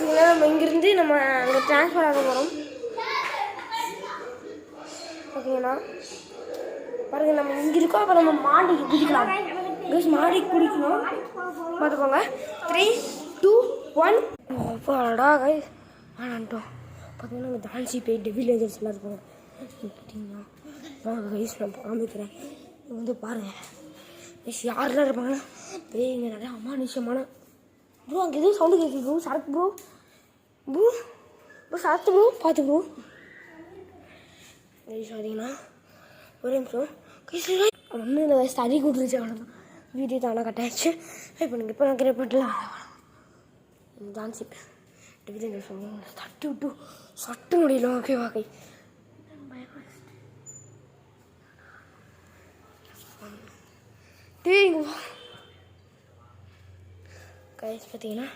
பார்த்தீங்கன்னா நம்ம இங்கேருந்து நம்ம அங்கே ட்ரான்ஸ்ஃபர் ஆக போகிறோம். ஓகேங்களா பாருங்கள், நம்ம இங்கே இருக்கோம். அப்போ நம்ம மாடிக்கு குதிக்கலாம். மாடிக்கு குடிக்கணும் பார்த்துக்கோங்க. 3, 2, 1 அப்பாடா கைஸ் ஆனான்ட்டோம். பார்த்தீங்கன்னா அங்கே டான்ஸி போயிட்டு வில்லேஜர்ஸ்லாம் இருப்பாங்க. பார்த்தீங்கன்னா கைஸ் நான் காமிக்கிறேன். வந்து பாருங்கள் கைஸ் யாரெல்லாம் இருப்பாங்கன்னா இங்கே நிறையா அமானுஷமான ப்ரோ. அங்கே எதுவும் சவுண்டு கேட்குது ப்ரோ. சரக்கு ப்ரோ ப்ரோ ப்ரோ சரத்து ப்ரோ பார்த்து ப்ரோ கைஸ். பார்த்தீங்கன்னா ஒரே நிமிஷம் கைஸ். ஒன்றும் இல்லை கைஸ், தறி கூட்டுருச்சு அவ்வளோதான். வீடியோ தானே கட்டாயிடுச்சு. இப்போ நீங்கள் இப்போ நான் கிரேப்பட்டில் டான்ஸி டிவிஜன் சொல்லுவாங்க. தட்டு விட்டு சட்டு முடியல. ஓகேவா கை கைஸ் பார்த்தீங்கன்னா